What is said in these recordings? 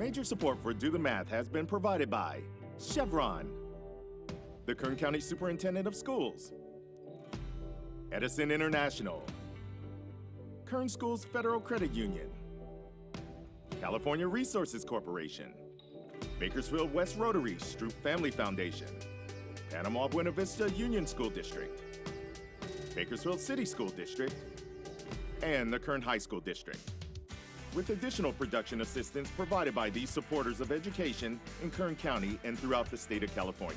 Major support for Do the Math has been provided by Chevron, the Kern County Superintendent of Schools, Edison International, Kern Schools Federal Credit Union, California Resources Corporation, Bakersfield West Rotary Stroop Family Foundation, Panama Buena Vista Union School District, Bakersfield City School District, and the Kern High School District, with additional production assistance provided by these supporters of education in Kern County and throughout the state of California.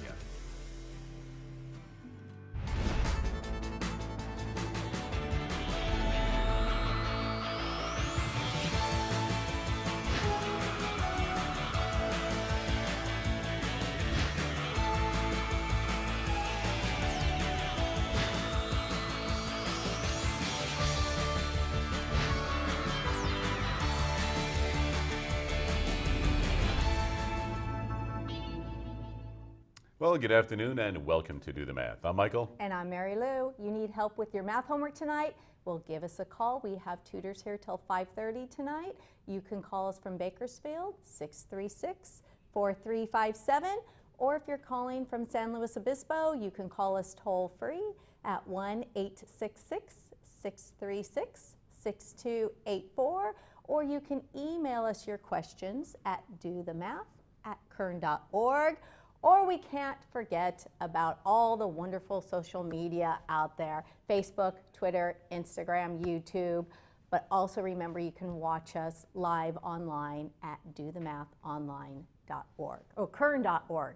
Well, good afternoon and welcome to Do the Math. I'm Michael. And I'm Marylou. You need help with your math homework tonight? Well, give us a call. We have tutors here till 5:30 tonight. You can call us from Bakersfield, 636-4357. Or if you're calling from San Luis Obispo, you can call us toll free at 1-866-636-6284. Or you can email us your questions at dothemath@kern.org. Or we can't forget about all the wonderful social media out there, Facebook, Twitter, Instagram, YouTube. But also remember, you can watch us live online at dothemathonline.org, or kern.org.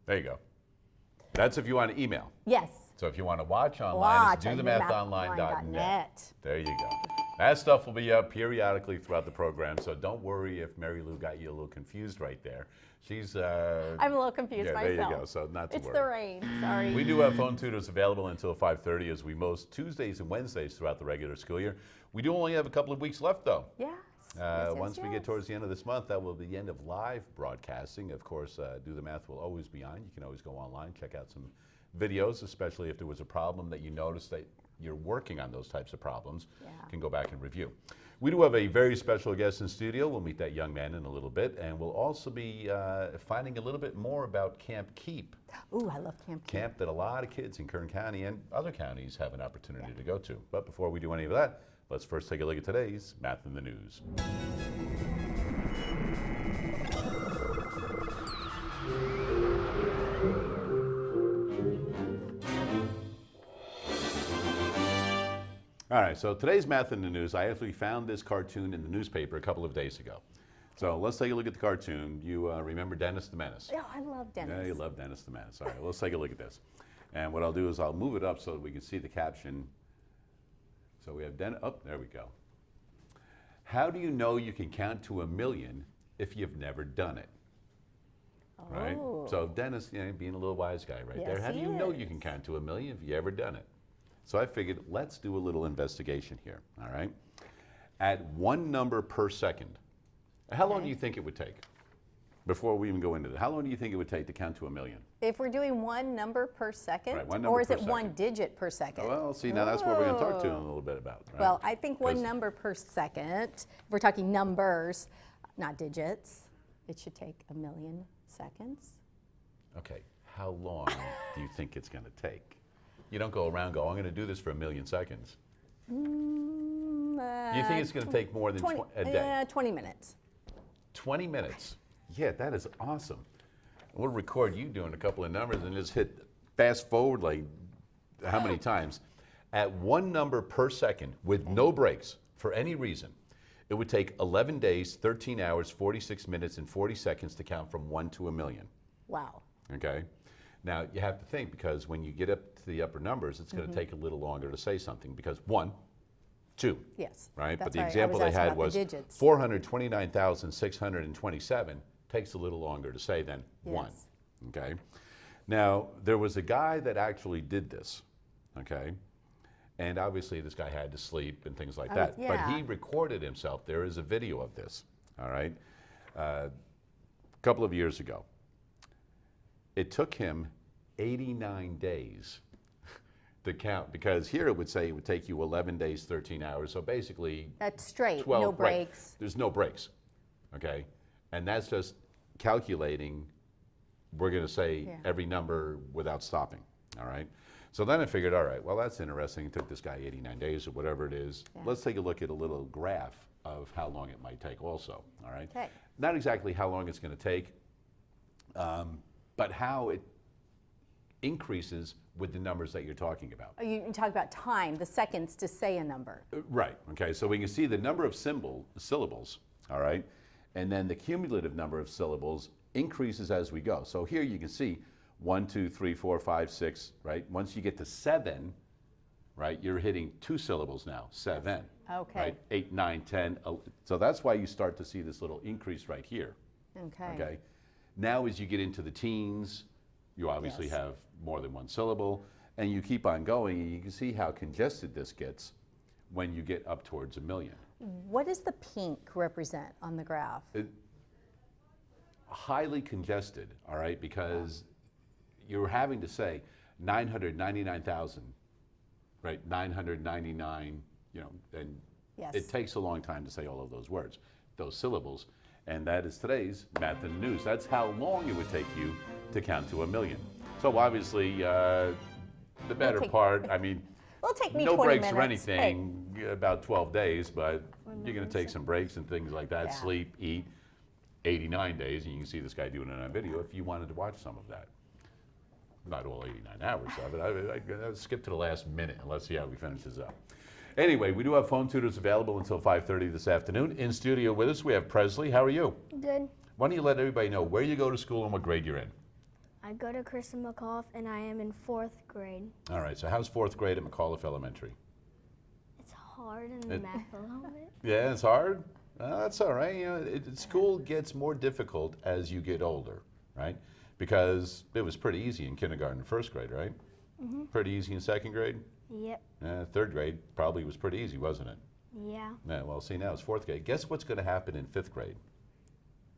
There you go. That's if you want to email. Yes. So if you want to watch online, it's dothemathonline.net. There you go. That stuff will be up periodically throughout the program, so don't worry if Marylou got you a little confused right there. She's I'm a little confused myself. There you go, so not to worry. It's the rain, sorry. We do have phone tutors available until 5:30 as we most Tuesdays and Wednesdays throughout the regular school year. We do only have a couple of weeks left though. Yes. Once we get towards the end of this month, that will be the end of live broadcasting. Of course, Do the Math will always be on. You can always go online, check out some videos, especially if there was a problem that you noticed that you're working on those types of problems. You can go back and review. We do have a very special guest in studio. We'll meet that young man in a little bit, and we'll also be finding a little bit more about Camp Keep. Ooh, I love Camp Keep. Camp that a lot of kids in Kern County and other counties have an opportunity to go to. But before we do any of that, let's first take a look at today's Math in the News. All right, so today's Math in the News, I actually found this cartoon in the newspaper a couple of days ago. So let's take a look at the cartoon. You remember Dennis the Menace? Yeah, I love Dennis. Yeah, you love Dennis the Menace. All right, let's take a look at this. And what I'll do is I'll move it up so that we can see the caption. So we have Dennis, oh, there we go. How do you know you can count to 1,000,000 if you've never done it? Oh. Right? So Dennis, you know, being a little wise guy right there. How do you know you can count to 1,000,000 if you've ever done it? So I figured, let's do a little investigation here, all right? At one number per second, how long do you think it would take? Before we even go into that, how long do you think it would take to count to 1,000,000? If we're doing one number per second, right, one number or is per it second. one digit per second? Well, see, now that's what we're going to talk to in a little bit about. Right? Well, I think one number per second, if we're talking numbers, not digits, it should take 1,000,000 seconds. Okay, how long do you think it's going to take? You don't go around I'm going to do this for 1,000,000 seconds. You think it's going to take more than a day? 20 minutes. 20 minutes. Yeah, that is awesome. We'll record you doing a couple of numbers and just hit fast forward like how many times. At one number per second with no breaks for any reason, it would take 11 days, 13 hours, 46 minutes, and 40 seconds to count from 1 to 1,000,000. Wow. Okay? Now, you have to think, because when you get up to the upper numbers, it's going to take a little longer to say something, because 1, 2. Yes. Right? But That's the right. example they had was 429,627 takes a little longer to say than 1. Okay? Now, there was a guy that actually did this. Okay? And obviously, this guy had to sleep and things like that. But he recorded himself. There is a video of this. All right? A couple of years ago. It took him 89 days to count, because here it would say it would take you 11 days, 13 hours. So basically, that's straight, 12, no breaks. Right. There's no breaks, okay? And that's just calculating, we're going to say every number without stopping, all right? So then I figured, all right, well, that's interesting. It took this guy 89 days or whatever it is. Yeah. Let's take a look at a little graph of how long it might take also, all right? Okay. Not exactly how long it's going to take, but how it increases with the numbers that you're talking about. Oh, you talk about time, the seconds to say a number. Right, okay, so we can see the number of syllables, all right? And then the cumulative number of syllables increases as we go. So here you can see 1, 2, 3, 4, 5, 6, right? Once you get to 7, right, you're hitting 2 syllables now, 7. Okay. Right, 8, 9, 10. So that's why you start to see this little increase right here. Okay. Okay. Now as you get into the teens, you obviously have more than 1 syllable, and you keep on going, and you can see how congested this gets when you get up towards 1 million. What does the pink represent on the graph? Highly congested, all right, because you're having to say 999,000, right, 999, you know, and it takes a long time to say all of those words, those syllables, and that is today's Math and News. That's how long it would take you to count to 1 million. So obviously, the better part, I mean, it'll take me no 20 breaks minutes. or anything, about 12 days, but you're going to take some breaks and things like that, sleep, eat, 89 days, and you can see this guy doing it on video if you wanted to watch some of that. Not all 89 hours of it. I skip to the last minute and let's see how we finish this up. Anyway, we do have phone tutors available until 5:30 this afternoon. In studio with us, we have Presley. How are you? Good. Why don't you let everybody know where you go to school and what grade you're in? I go to McAuliffe and I am in 4th grade. All right, so how's 4th grade at McAuliffe Elementary? It's hard in the math a little bit. Yeah, it's hard? That's all right. You know, school gets more difficult as you get older, right? Because it was pretty easy in kindergarten and 1st grade, right? Mm-hmm. Pretty easy in 2nd grade? Yep. 3rd grade probably was pretty easy, wasn't it? Yeah. Yeah, well, see, now it's 4th grade. Guess what's going to happen in 5th grade?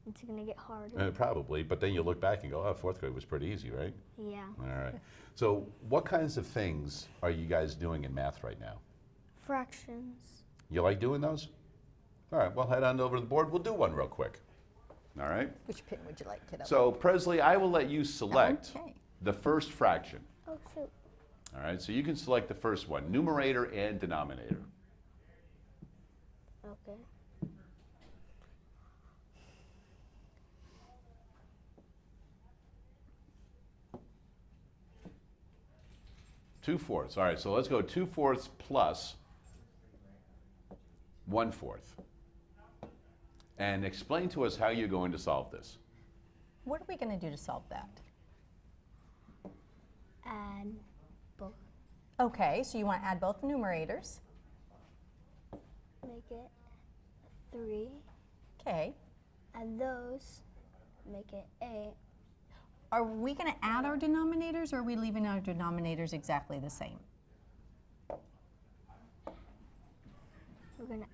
It's going to get harder. Probably, but then you look back and go, oh, 4th grade was pretty easy, right? Yeah. All right. So what kinds of things are you guys doing in math right now? Fractions. You like doing those? All right, well, head on over to the board. We'll do one real quick. All right? Which pin would you like, kiddo? So, Presley, I will let you select the first fraction. Oh, shoot. All right, so you can select the first one, numerator and denominator. Okay. Two-fourths. All right, so let's go 2/4 plus 1/4. And explain to us how you're going to solve this. What are we going to do to solve that? Add both. Okay, so you want to add both the numerators. Make it 3. Okay. Add those. Make it 8. Are we going to add our denominators, or are we leaving our denominators exactly the same? We're going to.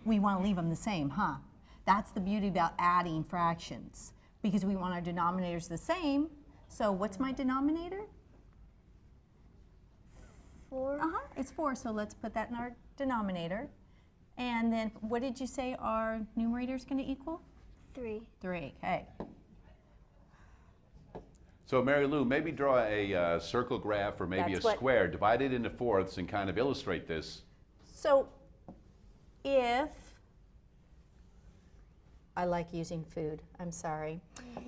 We want to leave them the same, huh? That's the beauty about adding fractions, because we want our denominators the same. So what's my denominator? 4. It's 4, so let's put that in our denominator. And then what did you say our numerator is going to equal? 3. 3, okay. So Marylou, maybe draw a circle graph or maybe a square, divide it into fourths and kind of illustrate this. So if, I like using food, I'm sorry.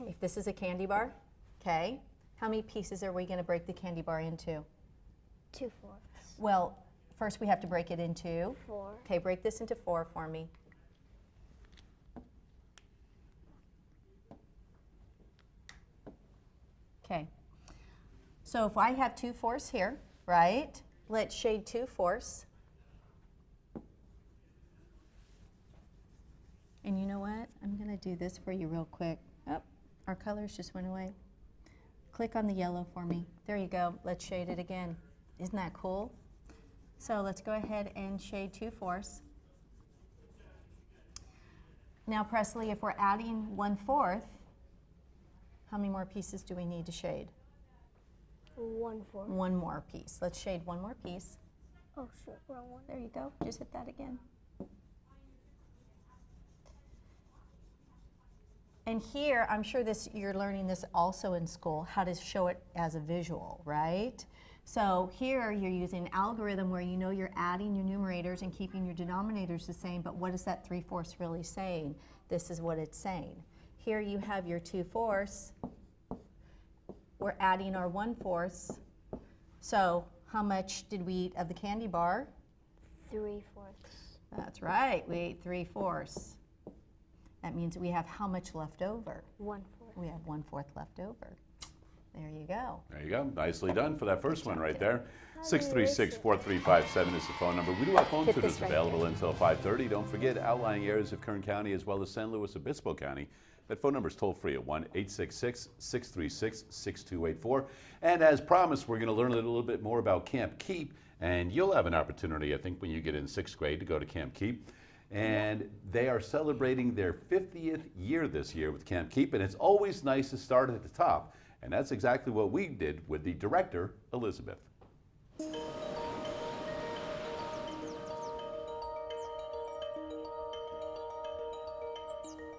If this is a candy bar, okay, how many pieces are we going to break the candy bar into? 2/4. Well, first we have to break it into 4. Okay, break this into 4 for me. Okay. So if I have 2/4 here, right? Let's shade 2/4. And you know what? I'm going to do this for you real quick. Oh, our colors just went away. Click on the yellow for me. There you go. Let's shade it again. Isn't that cool? So let's go ahead and shade 2/4. Now, Presley, if we're adding 1/4, how many more pieces do we need to shade? 1/4. One more piece. Let's shade one more piece. Oh, shit, wrong one. There you go. Just hit that again. And here, I'm sure you're learning this also in school, how to show it as a visual, right? So here you're using an algorithm where you know you're adding your numerators and keeping your denominators the same, but what is that 3/4 really saying? This is what it's saying. Here you have your 2/4. We're adding our 1/4. So how much did we eat of the candy bar? 3/4. That's right, we ate 3/4. That means we have how much left over? 1/4. We have 1/4 left over. There you go. There you go. Nicely done for that first one right there. 636-4357 is the phone number. We do have phone Hit tutors this right available until 5:30. Don't forget outlying areas of Kern County as well as San Luis Obispo County. That phone number is toll free at 1-866-636-6284. And as promised, we're going to learn a little bit more about Camp Keep. And you'll have an opportunity, I think, when you get in 6th grade to go to Camp Keep. And they are celebrating their 50th year this year with Camp Keep. And it's always nice to start at the top. And that's exactly what we did with the director, Elizabeth.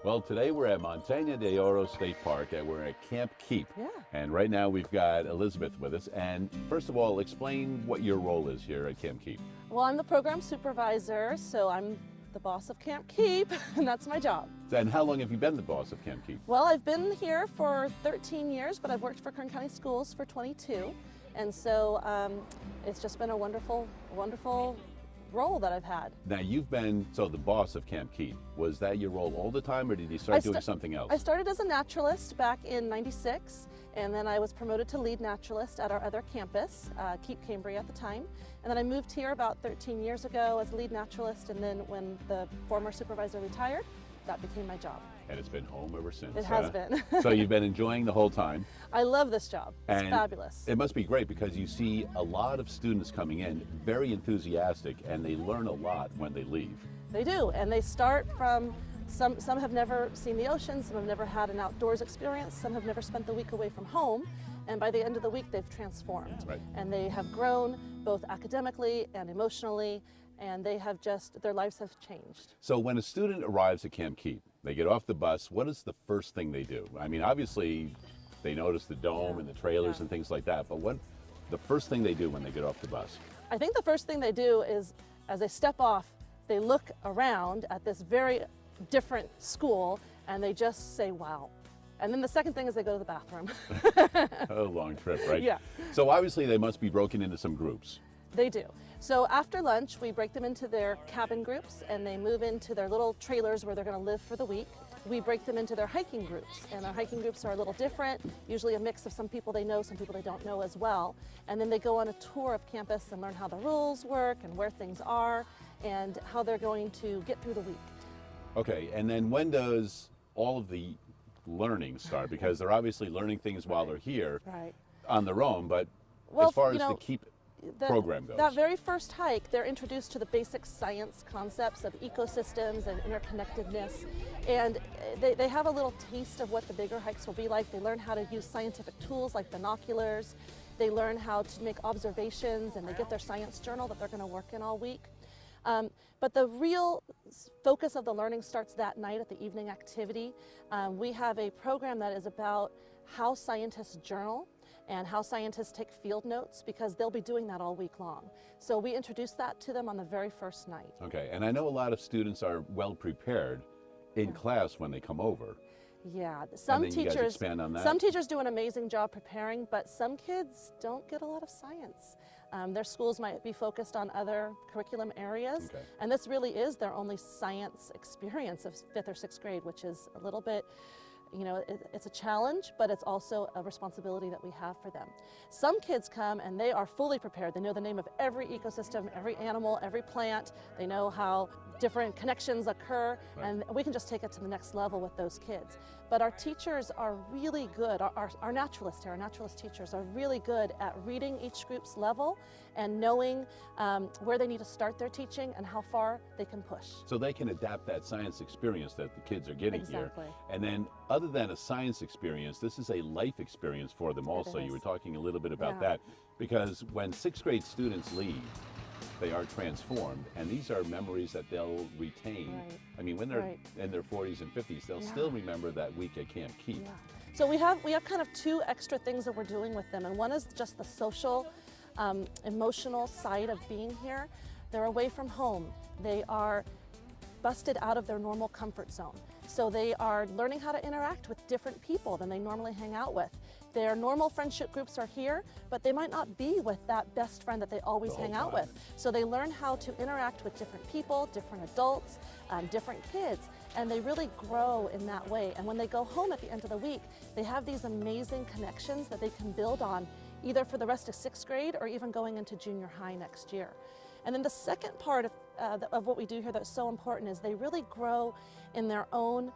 Well, today we're at Montaña de Oro State Park and we're at Camp Keep. Yeah. And right now we've got Elizabeth with us. And first of all, explain what your role is here at Camp Keep. Well, I'm the program supervisor, so I'm the boss of Camp Keep, and that's my job. And how long have you been the boss of Camp Keep? Well, I've been here for 13 years, but I've worked for Kern County Schools for 22. And so it's just been a wonderful, wonderful role that I've had. Now you've been, so the boss of Camp Keep, was that your role all the time or did you start doing something else? I started as a naturalist back in '96, and then I was promoted to lead naturalist at our other campus, Keep Cambria at the time. And then I moved here about 13 years ago as lead naturalist, and then when the former supervisor retired, that became my job. And it's been home ever since. It has been. So you've been enjoying the whole time. I love this job. It's And fabulous. It must be great because you see a lot of students coming in, very enthusiastic, and they learn a lot when they leave. They do, and they start from, some have never seen the ocean, some have never had an outdoors experience, some have never spent the week away from home, and by the end of the week they've transformed. Right. And they have grown both academically and emotionally, and they have just, their lives have changed. So when a student arrives at Camp Keep, they get off the bus, what is the first thing they do? I mean, obviously they notice the dome and the trailers and things like that, but what the first thing they do when they get off the bus? I think the first thing they do is, as they step off, they look around at this very different school and they just say, wow. And then the second thing is they go to the bathroom. A long trip, right? Yeah. So obviously they must be broken into some groups. They do. So after lunch, we break them into their cabin groups and they move into their little trailers where they're going to live for the week. We break them into their hiking groups, and our hiking groups are a little different, usually a mix of some people they know, some people they don't know as well. And then they go on a tour of campus and learn how the rules work and where things are and how they're going to get through the week. Okay, and then when does all of the learning start? Because they're obviously learning things while they're here Right. on their own, but Well, as far you as the know, Keep program goes. That very first hike, they're introduced to the basic science concepts of ecosystems and interconnectedness. And they have a little taste of what the bigger hikes will be like. They learn how to use scientific tools like binoculars. They learn how to make observations, and they get their science journal that they're going to work in all week. But the real focus of the learning starts that night at the evening activity. We have a program that is about how scientists journal and how scientists take field notes, because they'll be doing that all week long. So we introduce that to them on the very first night. Okay, and I know a lot of students are well prepared in class when they come over. Yeah, some then you guys teachers expand on that? Some teachers do an amazing job preparing, but some kids don't get a lot of science. Their schools might be focused on other curriculum areas, Okay. and this really is their only science experience of 5th or 6th grade, which is a little bit, you know, it's a challenge, but it's also a responsibility that we have for them. Some kids come and they are fully prepared. They know the name of every ecosystem, every animal, every plant. They know how different connections occur, and we can just take it to the next level with those kids. But our teachers are really good, our naturalists here, our naturalist teachers are really good at reading each group's level and knowing where they need to start their teaching and how far they can push. So they can adapt that science experience that the kids are getting Exactly. here. And then other than a science experience, this is a life experience for them also. You were is. talking a little bit about Yeah. that, because when 6th grade students leave, they are transformed, and these are memories that they'll retain. Right. I mean, when they're Right. in their 40s and 50s, they'll Yeah. still remember that week at Camp Keep. Yeah. So we have kind of two extra things that we're doing with them, and one is just the social, emotional side of being here. They're away from home. They are busted out of their normal comfort zone. So they are learning how to interact with different people than they normally hang out with. Their normal friendship groups are here, but they might not be with that best friend that they always hang out with. So they learn how to interact with different people, different adults, different kids, and they really grow in that way. And when they go home at the end of the week, they have these amazing connections that they can build on, either for the rest of 6th grade or even going into junior high next year. And then the second part of what we do here that's so important is they really grow in their own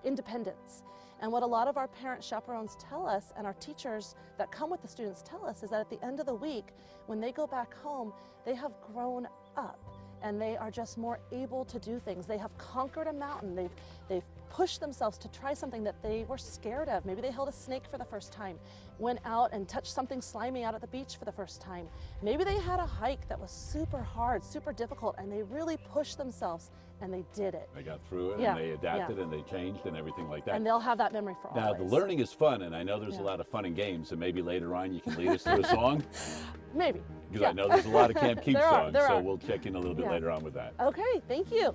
independence. And what a lot of our parent chaperones tell us, and our teachers that come with the students tell us, is that at the end of the week, when they go back home, they have grown up and they are just more able to do things. They have conquered a mountain. They've pushed themselves to try something that they were scared of. Maybe they held a snake for the first time, went out and touched something slimy out at the beach for the first time. Maybe they had a hike that was super hard, super difficult, and they really pushed themselves and they did it. They got through it, Yeah, and they adapted, yeah. and they changed, and everything like that. And they'll have that memory for Now, always. the learning is fun, and I know there's a Yeah. lot of fun and games, and maybe later on you can lead us through a song, Maybe. because Yeah. I know there's a lot of Camp Keep There are, songs, there so are. we'll check in a little bit Yeah. later on with that. Okay, thank you.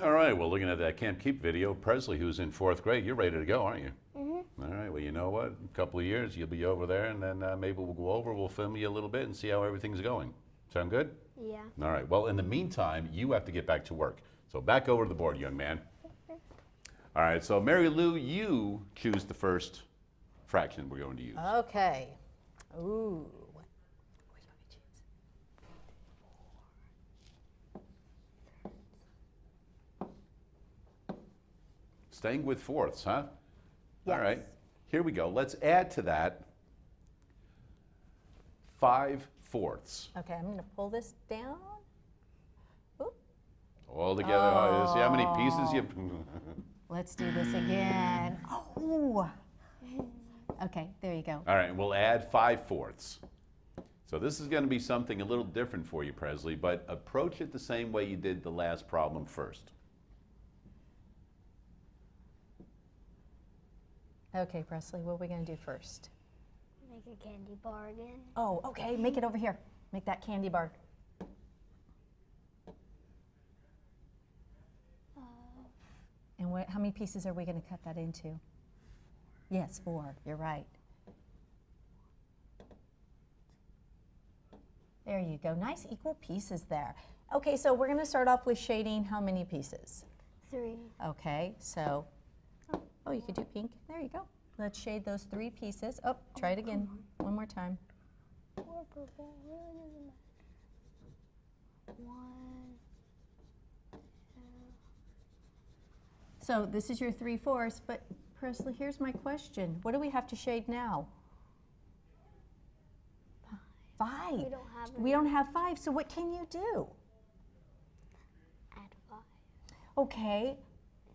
All right, well, looking at that Camp Keep video, Presley, who's in 4th grade, you're ready to go, aren't you? Mm-hmm. All right, well, you know what? A couple of years, you'll be over there, and then maybe we'll go over, we'll film you a little bit and see how everything's going. Sound good? Yeah. All right, well, in the meantime, you have to get back to work. So back over to the board, young man. All right, so Mary Lou, you choose the first fraction we're going to use. Okay. Ooh. Which one do we choose? Staying with fourths, huh? Yes. All right, here we go. Let's add to that 5/4. Okay, I'm going to pull this down. Oop. All together. Oh, see how many pieces you. Let's do this again. Oh. Okay, there you go. All right, we'll add 5/4. So this is going to be something a little different for you, Presley, but approach it the same way you did the last problem first. Okay, Presley, what are we going to do first? Make a candy bar again. Oh, okay, make it over here. Make that candy bar. And how many pieces are we going to cut that into? Yes, 4. You're right. There you go. Nice equal pieces there. Okay, so we're going to start off with shading how many pieces? 3. Okay, so, oh, you could do pink. There you go. Let's shade those 3 pieces. Oh, try it again. One more time. 4 purple. Really doesn't matter. 1. So this is your 3/4, but Presley, here's my question. What do we have to shade now? 5. We don't have We don't have 5, so what can you do? Add 5. Okay,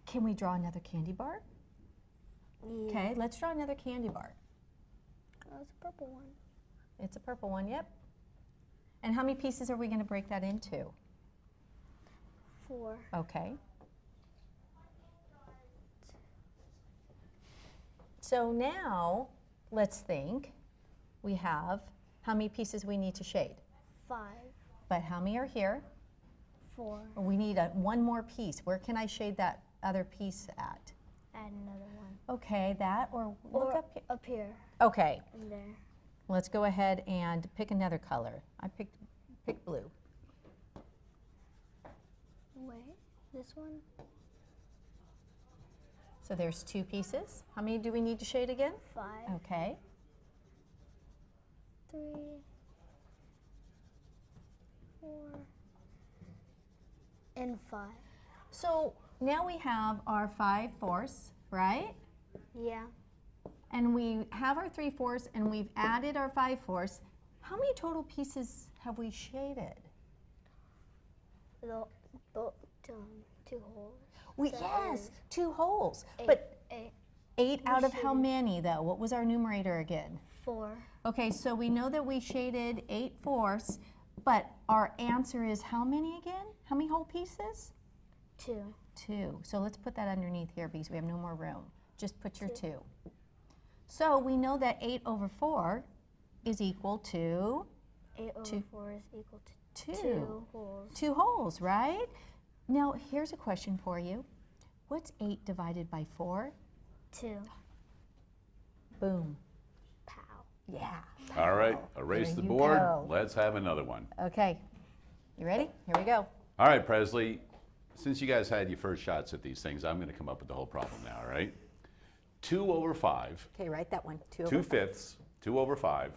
can we draw another candy bar? Yeah. Okay, let's draw another candy bar. Oh, it's a purple one. It's a purple one, yep. And how many pieces are we going to break that into? 4. Okay. So now, let's think. We have how many pieces we need to shade? 5. But how many are here? 4. We need one more piece. Where can I shade that other piece at? Add another one. Okay, that or look Or up here. up here. Okay, And there. let's go ahead and pick another color. I pick blue. Wait. This one? So there's 2 pieces. How many do we need to shade again? 5. Okay. 3. 4. And 5. So now we have our 5/4, right? Yeah. And we have our 3/4 and we've added our 5/4. How many total pieces have we shaded? The 2 holes. Yes, 2 holes. Eight. But Eight. 8 out of how many though? What was our numerator again? 4. Okay, so we know that we shaded 8/4, but our answer is how many again? How many whole pieces? 2. 2. So let's put that underneath here because we have no more room. Just put your 2. So we know that 8/4 is equal to 8/4 is equal to 2. 2 holes. 2 holes, right? Now here's a question for you. What's 8 divided by 4? 2. Boom. Pow. Yeah. All right, erase There the you board. go. Let's have another one. Okay. You ready? Here we go. All right, Presley, since you guys had your first shots at these things, I'm going to come up with the whole problem now, all right? 2/5, Okay, write that one. 2 over 2/5, 2/5,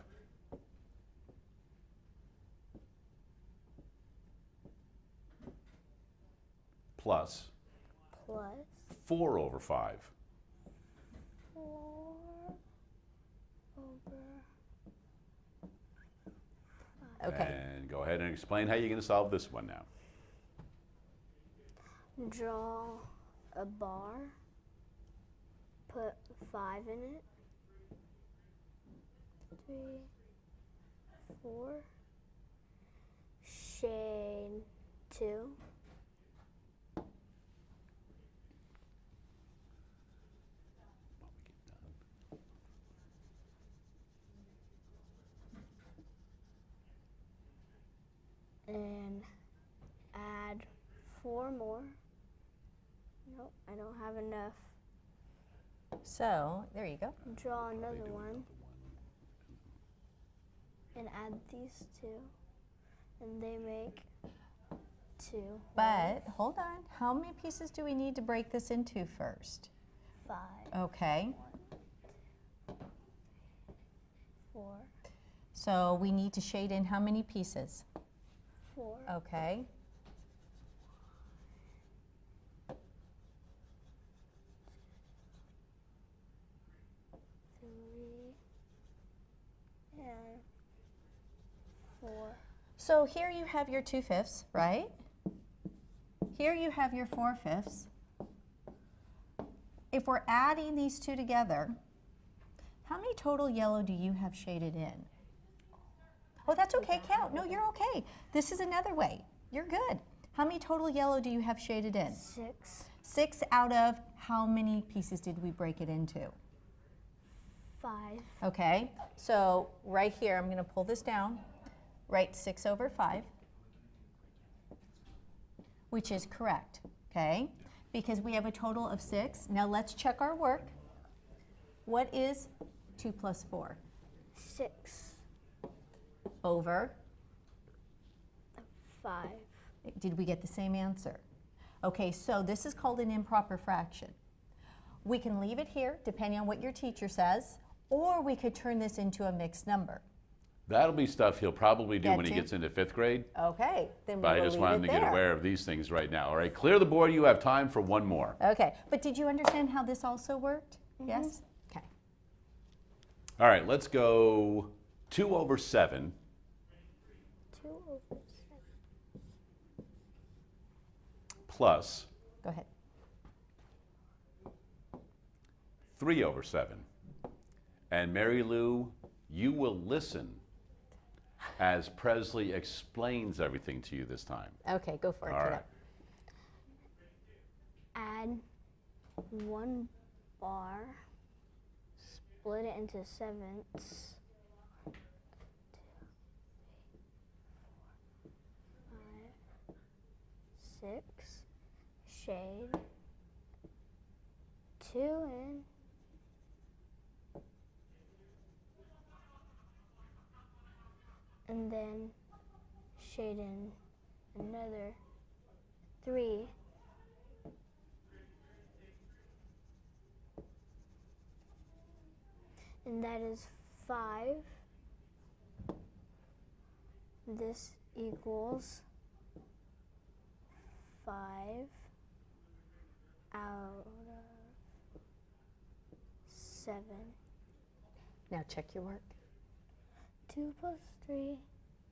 plus Plus 4/5. 4 over. Okay. And go ahead and explain how you're going to solve this one now. Draw a bar. Put 5 in it. 3, 4. Shade 2. And add 4 more. Nope, I don't have enough. So, there you go. Draw another one. And add these 2. And they make 2. But, hold on. How many pieces do we need to break this into first? 5, Okay. 4, So, we need to shade in how many pieces? 4, Okay. 3, and 4. So, here you have your 2/5, right? Here you have your 4/5. If we're adding these two together, how many total yellow do you have shaded in? Oh, that's okay, count. No, you're okay. This is another way. You're good. How many total yellow do you have shaded in? 6, 6 out of how many pieces did we break it into? 5, Okay, so right here, I'm going to pull this down. Write 6/5, which is correct, okay? Because we have a total of 6. Now let's check our work. What is 2 plus 4? 6, Over. 5. Did we get the same answer? Okay, so this is called an improper fraction. We can leave it here, depending on what your teacher says, or we could turn this into a mixed number. That'll be stuff he'll probably do Get when he to? gets into 5th grade. Okay, then we But I will just leave want it him to get there. aware of these things right now. All right, clear the board. You have time for one more. Okay, but did you understand how this also worked? Yes? Okay. All right, let's go 2/7 2 over 7. Go plus ahead. 3/7. And Marylou, you will listen as Presley explains everything to you this time. Okay, go for it. All kiddo. right. Add 1 bar, split it into 7ths. 1, 2, 3, 4, 5, 6. Shade 2 in. And then shade in another 3. And that is 5. This equals 5 out of 7. Now check your work. 2 plus 3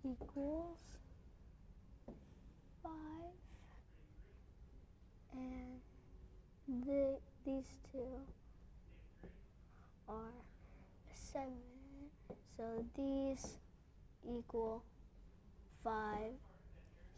equals 5. And These two are 7. So these equal 5,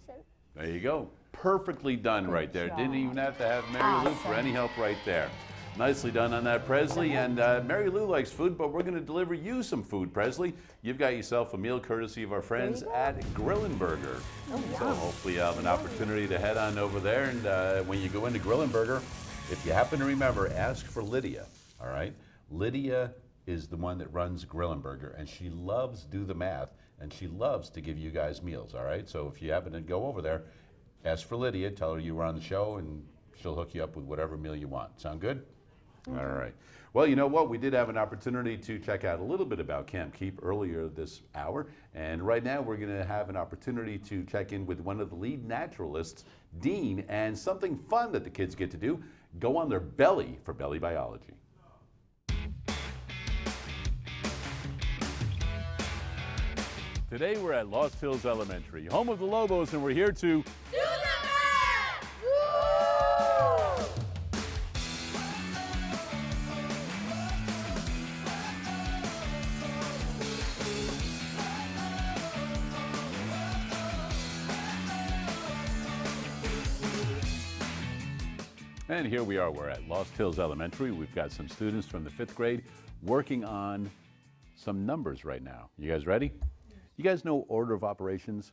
7. There you go. Perfectly done right there. Didn't even have to have Marylou for any help right there. Nicely done on that, Presley. And Marylou likes food, but we're going to deliver you some food, Presley. You've got yourself a meal courtesy of our friends at Grillin' Burger. So hopefully you have an opportunity to head on over there. And when you go into Grillin' Burger, if you happen to remember, ask for Lydia, all right? Lydia is the one that runs Grillin' Burger, and she loves do the math, and she loves to give you guys meals, all right? So if you happen to go over there, ask for Lydia, tell her you were on the show, and she'll hook you up with whatever meal you want. Sound good? All right. Well, you know what? We did have an opportunity to check out a little bit about Camp Keep earlier this hour, and right now we're going to have an opportunity to check in with one of the lead naturalists, Dean, and something fun that the kids get to do, go on their belly for belly biology. Today we're at Lost Hills Elementary, home of the Lobos, and we're here to Do the math! Woo! And here we are, we're at Lost Hills Elementary. We've got some students from the 5th grade working on some numbers right now. You guys ready? You guys know order of operations?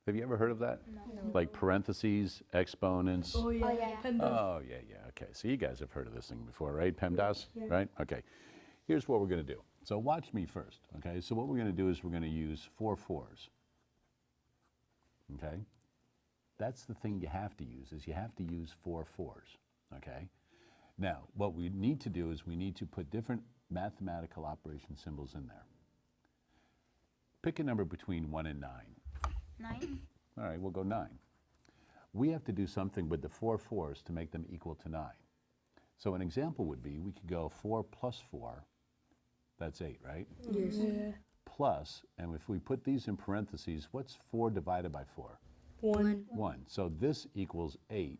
Have you ever heard of that? No. Like parentheses, exponents? Oh, yeah. Oh, yeah, okay. So you guys have heard of this thing before, right? PEMDAS, right? Okay. Here's what we're going to do. So watch me first, okay? So what we're going to do is we're going to use 4 4s, okay? That's the thing you have to use, is you have to use 4 4s, okay? Now, what we need to do is we need to put different mathematical operation symbols in there. Pick a number between 1 and 9. 9. All right, we'll go 9. We have to do something with the 4 4s to make them equal to 9. So an example would be, we could go 4 plus 4, that's 8, right? Yes. Yeah. Plus, and if we put these in parentheses, what's 4 divided by 4? 1. 1. So this equals 8,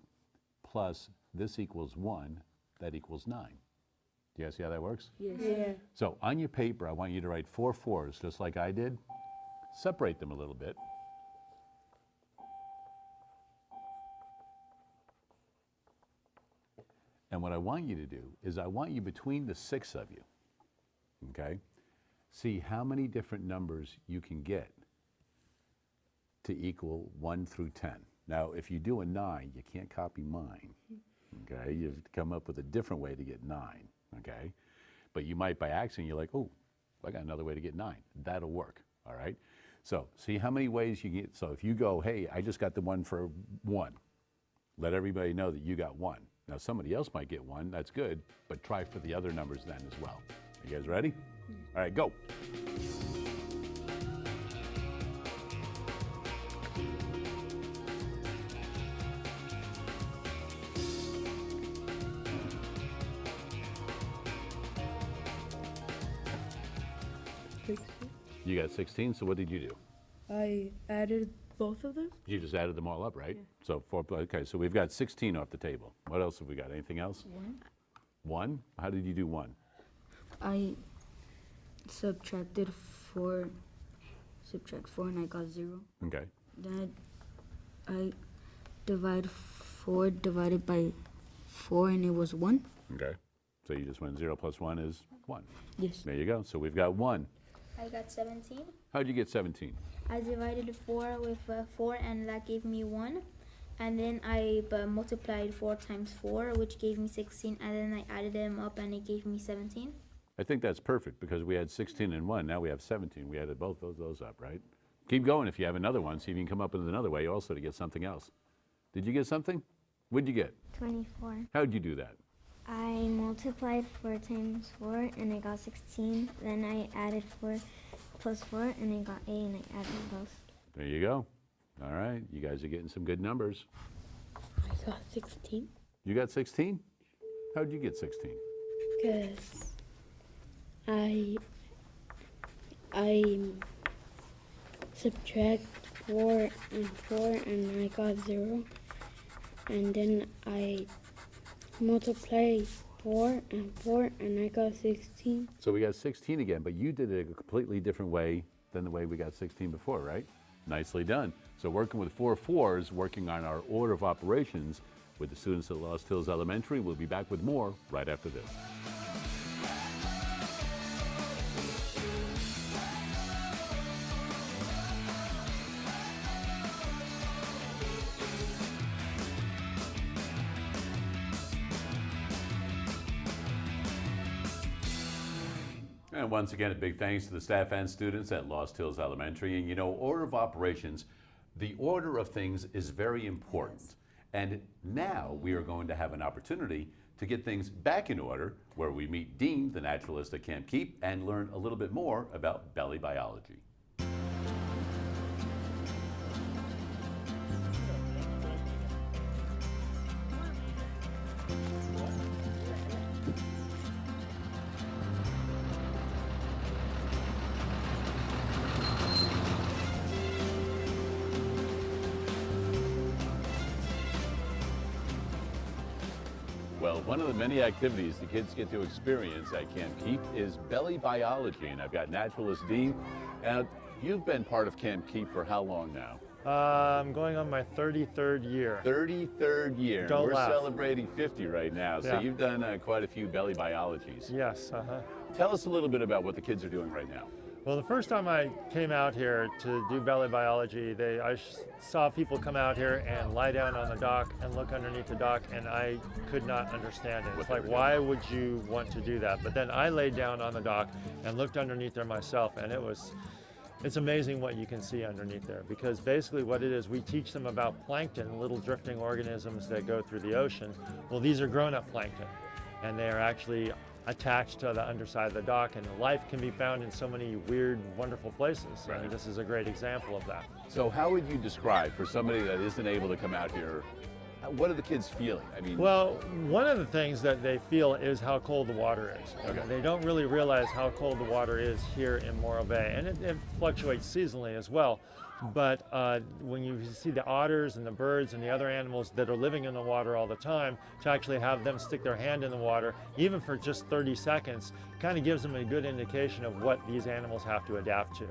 plus this equals 1, that equals 9. Do you guys see how that works? Yes. Yeah. So on your paper, I want you to write 4 4s, just like I did. Separate them a little bit. And what I want you to do is I want you, between the 6 of you, okay, see how many different numbers you can get to equal 1 through 10. Now, if you do a 9, you can't copy mine, okay? You have to come up with a different way to get 9, okay? But you might, by accident, you're like, oh, I got another way to get 9. That'll work, all right? So see how many ways you get. So if you go, hey, I just got the one for 1, let everybody know that you got 1. Now somebody else might get 1, that's good, but try for the other numbers then as well. You guys ready? All right, go. You got 16, so what did you do? I added both of them. You just added them all up, right? Yeah. So 4, okay, so we've got 16 off the table. What else have we got? Anything else? 1. 1? How did you do 1? I subtracted 4, and I got 0. Okay. Then I divide 4 divided by 4, and it was 1. Okay. So you just went 0 plus 1 is 1. Yes. There you go. So we've got 1. I got 17. How'd you get 17? I divided 4 with 4, and that gave me 1. And then I multiplied 4 times 4, which gave me 16. And then I added them up, and it gave me 17. I think that's perfect, because we had 16 and 1. Now we have 17. We added both those up, right? Keep going if you have another one. See if you can come up with another way also to get something else. Did you get something? What'd you get? 24. How'd you do that? I multiplied 4 times 4, and I got 16. Then I added 4 plus 4, and I got 8, and I added both. There you go. All right, you guys are getting some good numbers. I got 16. You got 16? How'd you get 16? Because I subtract 4 and 4, and I got 0. And then I multiply 4 and 4, and I got 16. So we got 16 again, but you did it a completely different way than the way we got 16 before, right? Nicely done. So working with 4 4s, working on our order of operations with the students at Lost Hills Elementary. We'll be back with more right after this. And once again, a big thanks to the staff and students at Lost Hills Elementary. And you know, order of operations, the order of things is very important. And now we are going to have an opportunity to get things back in order, where we meet Dean, the naturalist at Camp Keep, and learn a little bit more about belly biology. Well, one of the many activities the kids get to experience at Camp Keep is belly biology, and I've got naturalist Dean. And you've been part of Camp Keep for how long now? I'm going on my 33rd year. 33rd year. Don't We're laugh. celebrating 50 right now, so Yeah. you've done quite a few belly biologies. Yes, Tell us a little bit about what the kids are doing right now. Well, the first time I came out here to do belly biology, I saw people come out here and lie down on the dock and look underneath the dock, and I could not understand it. It's like, why would you want to do that? But then I laid down on the dock and looked underneath there myself, and it's amazing what you can see underneath there, because basically what it is, we teach them about plankton, little drifting organisms that go through the ocean. Well, these are grown-up plankton, and they are actually attached to the underside of the dock, and life can be found in so many weird, wonderful places. Right. And this is a great example of that. So how would you describe, for somebody that isn't able to come out here, what are the kids feeling? I mean, Well, one of the things that they feel is how cold the water is. Okay. They don't really realize how cold the water is here in Morro Bay, and it fluctuates seasonally as well. But when you see the otters and the birds and the other animals that are living in the water all the time, to actually have them stick their hand in the water, even for just 30 seconds, kind of gives them a good indication of what these animals have to adapt to.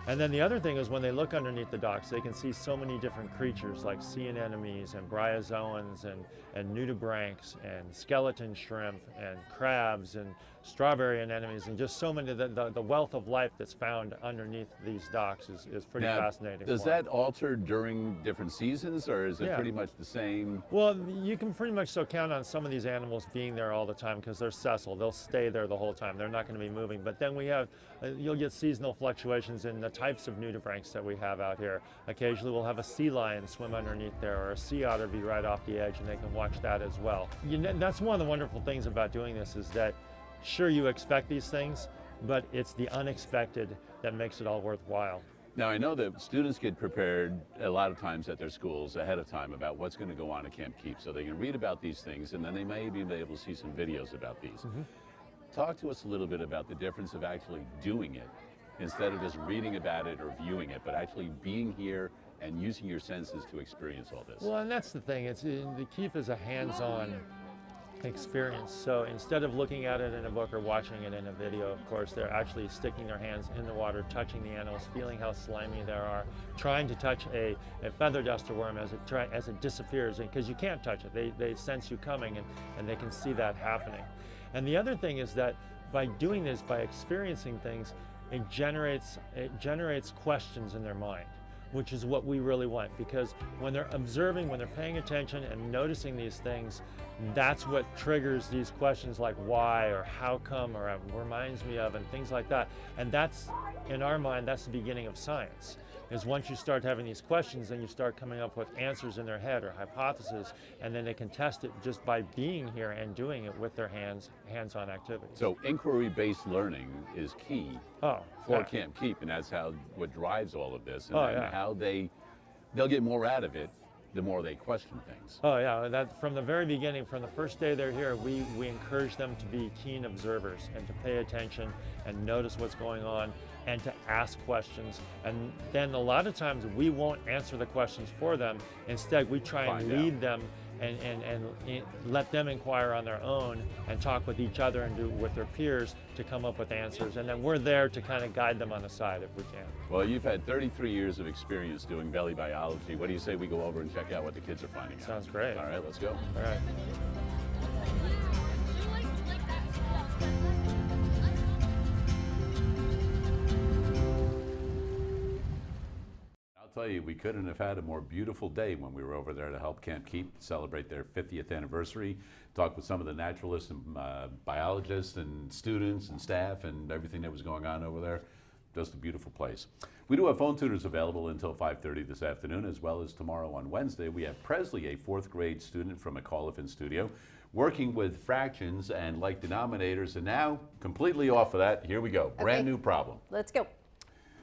And then the other thing is, when they look underneath the docks, they can see so many different creatures like sea anemones and bryozoans and nudibranchs and skeleton shrimp and crabs and strawberry anemones, and just so many, the wealth of life that's found underneath these docks is pretty now, fascinating. does for 'em. that alter during different seasons, or is it Yeah. pretty much the same? Well, you can pretty much so count on some of these animals being there all the time, because they're sessile. They'll stay there the whole time. They're not going to be moving. But then we have, you'll get seasonal fluctuations in the types of nudibranchs that we have out here. Occasionally we'll have a sea lion swim underneath there, or a sea otter be right off the edge, and they can watch that as well. That's one of the wonderful things about doing this, is that sure, you expect these things, but it's the unexpected that makes it all worthwhile. Now, I know that students get prepared a lot of times at their schools ahead of time about what's going to go on at Camp Keep, so they can read about these things, and then they may be able to see some videos about these. Talk to us a little bit about the difference of actually doing it, instead of just reading about it or viewing it, but actually being here and using your senses to experience all this. Well, and that's the thing. The Keep is a hands-on experience. So instead of looking at it in a book or watching it in a video, of course, they're actually sticking their hands in the water, touching the animals, feeling how slimy they are, trying to touch a feather duster worm as it disappears, because you can't touch it. They sense you coming, and they can see that happening. And the other thing is that by doing this, by experiencing things, it generates questions in their mind, which is what we really want, because when they're observing, when they're paying attention and noticing these things, that's what triggers these questions like why, or how come, or reminds me of, and things like that. And that's, in our mind, that's the beginning of science. Is once you start having these questions, then you start coming up with answers in their head or hypotheses, and then they can test it just by being here and doing it with their hands-on activities. So inquiry-based learning is key for yeah. Camp Keep, and that's what drives all of this, and Oh, then yeah. how they'll get more out of it the more they question things. Oh yeah, that from the very beginning, from the first day they're here, we encourage them to be keen observers and to pay attention and notice what's going on and to ask questions. And then a lot of times we won't answer the questions for them. Instead, we try and lead them and let them inquire on their own and talk with each other and do with their peers to come up with answers. And then we're there to kind of guide them on the side if we can. Well, you've had 33 years of experience doing belly biology. What do you say we go over and check out what the kids are finding out? Sounds great. All right, let's go. All right. I'll tell you, we couldn't have had a more beautiful day when we were over there to help Camp Keep celebrate their 50th anniversary, talk with some of the naturalists and biologists and students and staff and everything that was going on over there. Just a beautiful place. We do have phone tutors available until 5:30 this afternoon, as well as tomorrow on Wednesday. We have Presley, a 4th grade student from McAuliffe in studio, working with fractions and like denominators, and now completely off of that, here we go, brand new problem. Let's go.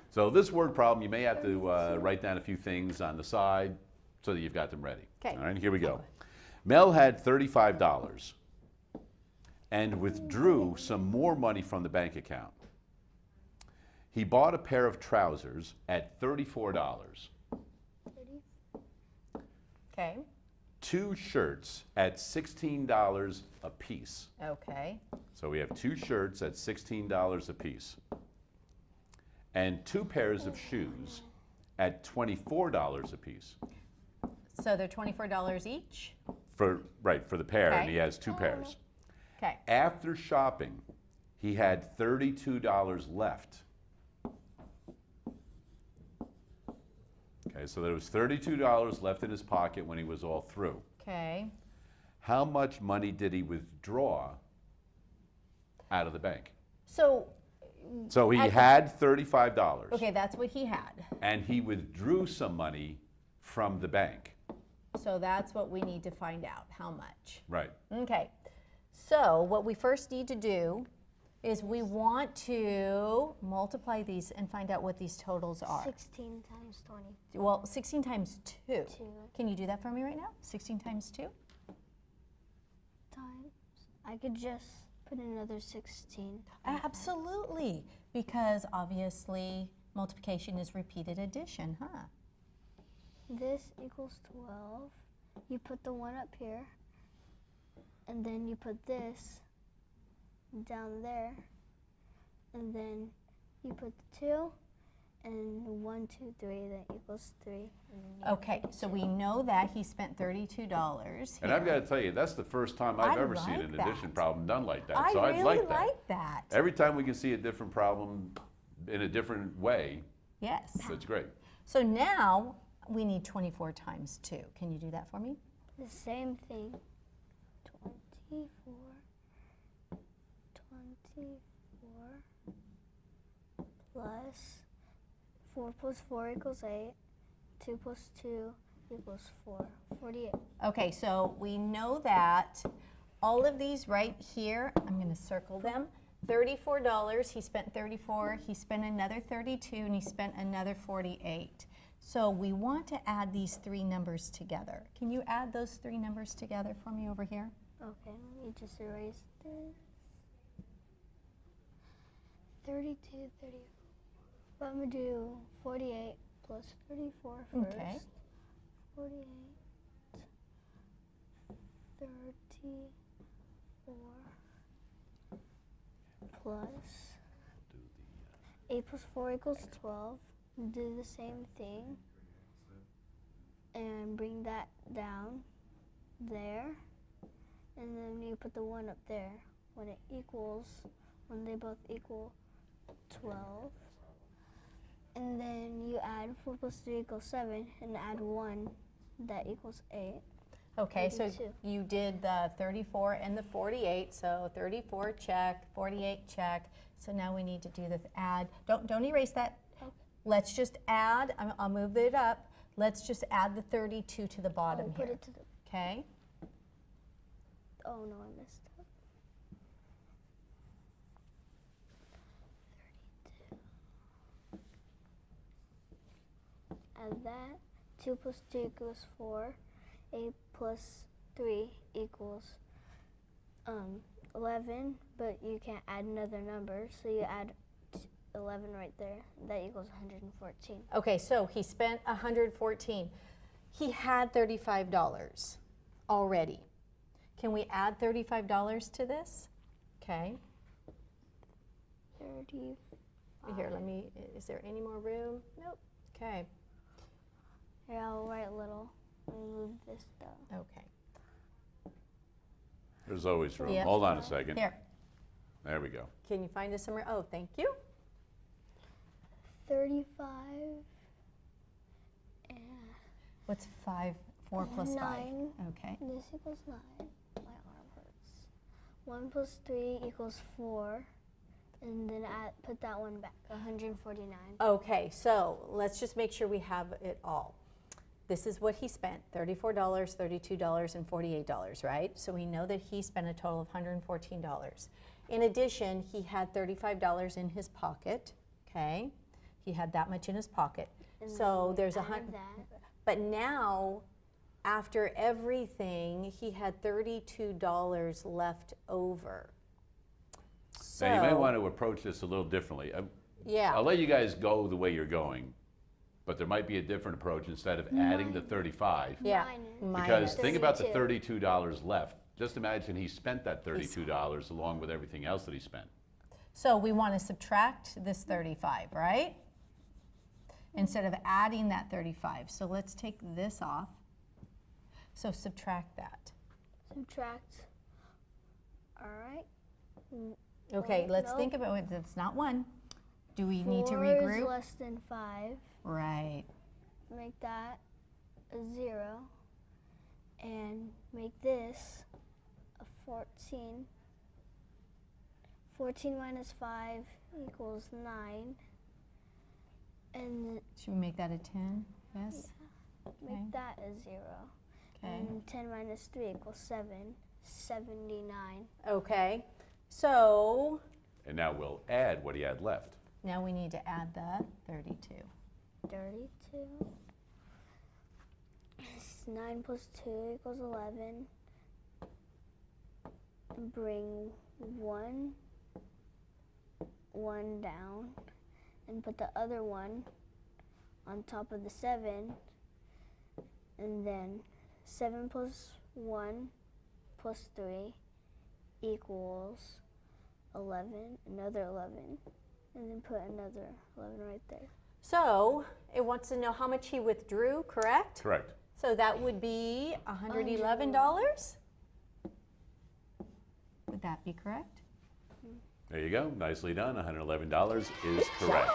So this word problem, you may have to write down a few things on the side so that you've got them ready. Okay. All right, here we go. Mel had $35 and withdrew some more money from the bank account. He bought a pair of trousers at $34, Okay. 2 shirts at $16 a piece. Okay. So we have 2 shirts at $16 a piece. And 2 pairs of shoes at $24 a piece. So they're $24 each? For the pair, and Okay. he has 2 pairs. Okay. After shopping, he had $32 left. Okay, so there was $32 left in his pocket when he was all through. Okay. How much money did he withdraw out of the bank? So, So he At the- had $35. okay, that's what he had. And he withdrew some money from the bank. So that's what we need to find out, how much. Right. Okay. So what we first need to do is we want to multiply these and find out what these totals are. 16 times 20. Well, 16 times 2. 2 Can you do that for me right now? 16 times 2? times. I could just put another 16. Absolutely, because obviously multiplication is repeated addition, huh? This equals 12. You put the 1 up here, and then you put this down there, and then you put the 2, and 1, 2, 3, that equals 3. And then you Okay, so we know that he spent $32 And I've got to tell you, that's the first time I've I ever seen like an that. addition problem done like that. I So I'd really like that. like that. Every time we can see a different problem in a different way, Yes. that's great. So now we need 24 times 2. Can you do that for me? the same thing. 24 plus 4 plus 4 equals 8. 2 plus 2 equals 4. 48. Okay, so we know that all of these right here, I'm going to circle them. $34, he spent 34, he spent another 32, and he spent another 48. So we want to add these 3 numbers together. Can you add those 3 numbers together for me over here? Okay, let me just erase this. 32, 30. But I'm going to do 48 plus 34 first. Okay. 48, 34 plus 8 plus 4 equals 12. Do the same thing and bring that down there, and then you put the 1 up there when they both equal 12. And then you add 4 plus 3 equals 7, and add 1 that equals 8. Okay, so 32. you did the 34 and the 48, so 34 check, 48 check. So now we need to do the add. Don't erase that. Okay. Let's just add, I'll move it up. Let's just add the 32 to the bottom Put here. it to the. Okay? Oh no, I messed up. 32. Add that. 2 plus 2 equals 4. 8 plus 3 equals 11, but you can't add another number, so you add 11 right there. That equals 114. Okay, so he spent 114. He had $35. already. Can we add $35 to this? Okay. 30. Here, is there any more room? Nope. Okay. Here, I'll write little. Let me move this down. Okay. There's always room. Yep. Hold on a second. Here. There we go. Can you find us somewhere? Oh, thank you. 35. And What's 4 plus 5? 9. Okay. This equals 9. My arm hurts. 1 plus 3 equals 4. And then put that one back, 149. Okay, so let's just make sure we have it all. This is what he spent, $34, $32, and $48, right? So we know that he spent a total of $114. In addition, he had $35 in his pocket, okay? He had that much in his pocket. And So then there's a add hundred. that. But now, after everything, he had $32 left over. Now, you may want to approach this a little differently. Yeah. I'll let you guys go the way you're going, but there might be a different approach instead of adding the 35. Yeah. Minus. Because think about the 32. $32 left. Just imagine he spent that $32 along with everything else that he spent. So we want to subtract this 35, right? Instead of adding that 35. So let's take this off. So subtract that. Subtract. All right. Okay, Well, let's no. think about it. It's not 1. Do we need to 4 regroup? is less than 5. Right. Make that a 0. And make this a 14. 14 minus 5 equals 9. And Should we make that a 10? Yes? make Okay. that a 0. Okay. And 10 minus 3 equals 7. 79. Okay. So And now we'll add what he had left. now we need to add the 32. 32. 9 plus 2 equals 11. Bring 1 down and put the other one on top of the 7. And then 7 plus 1 plus 3 equals 11, another 11, and then put another 11 right there. So it wants to know how much he withdrew, correct? Correct. So that would be $111? Would that be correct? There you go. Nicely done. $111 is correct.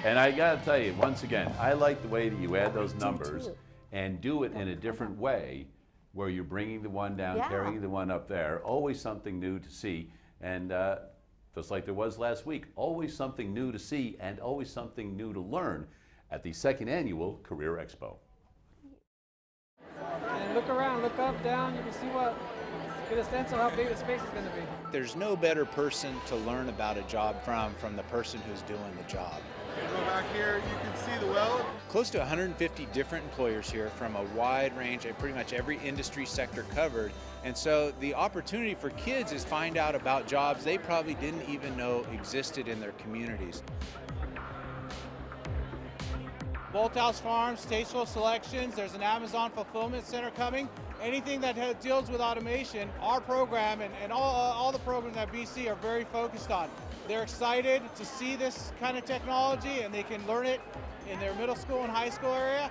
And I got to tell you, once again, I like the way that you add those numbers and do it in a different way where you're bringing the one down, Yeah. carrying the one up there. Always something new to see. And just like there was last week, always something new to see and always something new to learn at the 2nd Annual Career Expo. And look around, look up, down, you can see get a sense of how big the space is going to be. There's no better person to learn about a job from the person who's doing the job. Go back here, you can see the well. Close to 150 different employers here from a wide range of pretty much every industry sector covered. And so the opportunity for kids is find out about jobs they probably didn't even know existed in their communities. Bolthouse Farms, Tasteful Selections, there's an Amazon fulfillment center coming. Anything that deals with automation, our program and all the programs at BC are very focused on. They're excited to see this kind of technology and they can learn it in their middle school and high school area,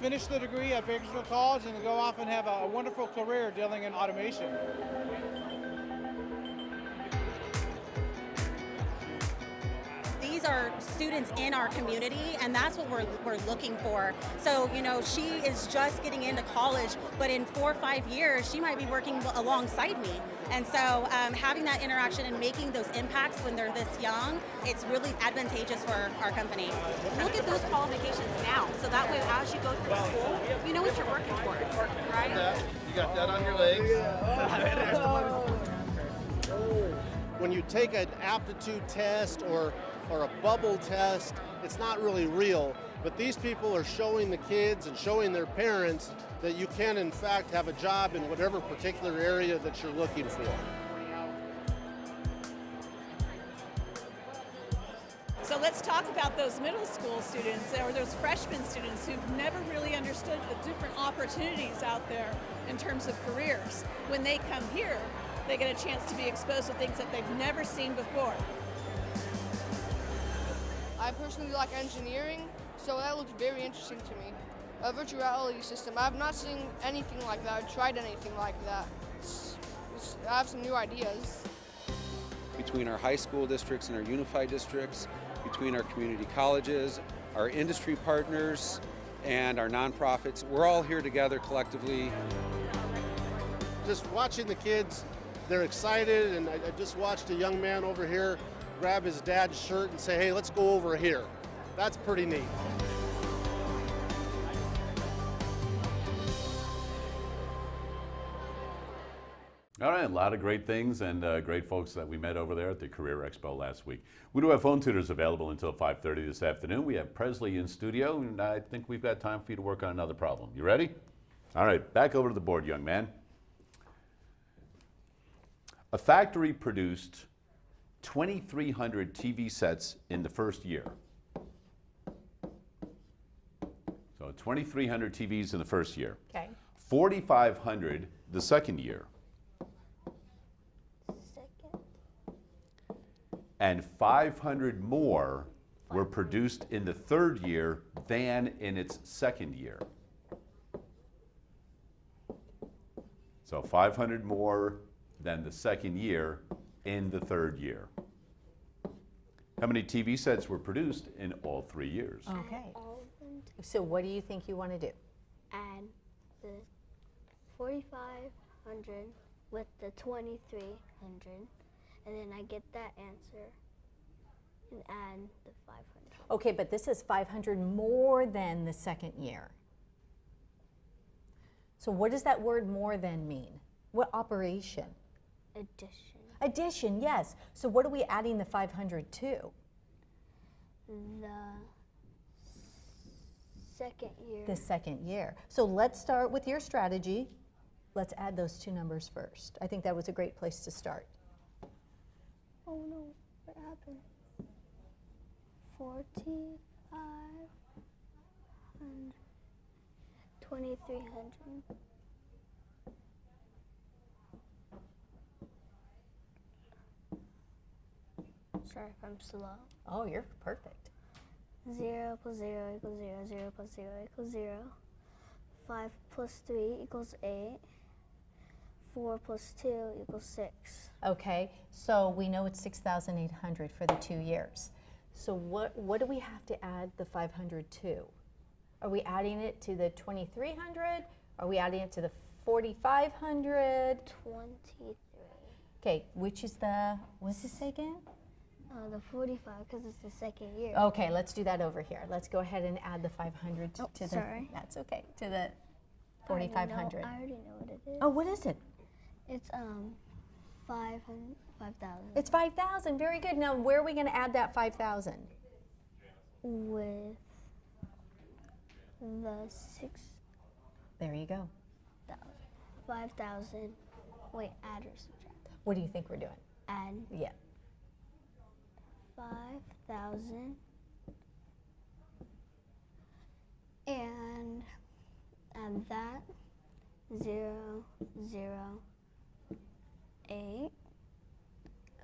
finish the degree at Bakersfield College and go off and have a wonderful career dealing in automation. These are students in our community, and that's what we're looking for. So, you know, she is just getting into college, but in 4 or 5 years, she might be working alongside me. And so having that interaction and making those impacts when they're this young, it's really advantageous for our company. Look at those qualifications now, so that way as you go through school, you know what you're working towards, right? You got that on your legs. When you take an aptitude test or a bubble test, it's not really real. But these people are showing the kids and showing their parents that you can, in fact, have a job in whatever particular area that you're looking for. So let's talk about those middle school students or those freshman students who've never really understood the different opportunities out there in terms of careers. When they come here, they get a chance to be exposed to things that they've never seen before. I personally like engineering, so that looked very interesting to me. A virtual reality system, I've not seen anything like that or tried anything like that. I have some new ideas. Between our high school districts and our unified districts, between our community colleges, our industry partners, and our nonprofits, we're all here together collectively. Just watching the kids, they're excited, and I just watched a young man over here grab his dad's shirt and say, hey, let's go over here. That's pretty neat. All right, a lot of great things and great folks that we met over there at the Career Expo last week. We do have phone tutors available until 5:30 this afternoon. We have Presley in studio, and I think we've got time for you to work on another problem. You ready? All right, back over to the board, young man. A factory produced 2,300 TV sets in the first year. So 2,300 TVs in the first year. Okay. 4,500 the second year. And 500 more were produced in the third year than in its second year. So 500 more than the second year in the third year. How many TV sets were produced in all 3 years? Okay. So what do you think you want to do? Add the 4,500 with the 2,300, and then I get that answer and add the 500. Okay, but this is 500 more than the second year. So what does that word more than mean? What operation? Addition. Addition, yes. So what are we adding the 500 to? The second year. The second year. So let's start with your strategy. Let's add those two numbers first. I think that was a great place to start. Oh no, what happened? 4,500, 2,300. Sorry if I'm slow. Oh, you're perfect. 0 plus 0 equals 0, 0 plus 0 equals 0. 5 plus 3 equals 8. 4 plus 2 equals 6. Okay, so we know it's 6,800 for the 2 years. So what do we have to add the 500 to? Are we adding it to the 2,300? Are we adding it to the 4,500? 23. Okay, which is the, what's this say again? The 45, because it's the second year. Okay, let's do that over here. Let's go ahead and add the 500 to the, sorry. That's okay, to the 4,500. I already know what it is. Oh, what is it? It's 5,000. It's 5,000, very good. Now, where are we gonna add that 5,000? With the 6. There you go. 5,000. Wait, add or subtract? What do you think we're doing? Add. Yeah. 5,000 and add that 0, 0, 8,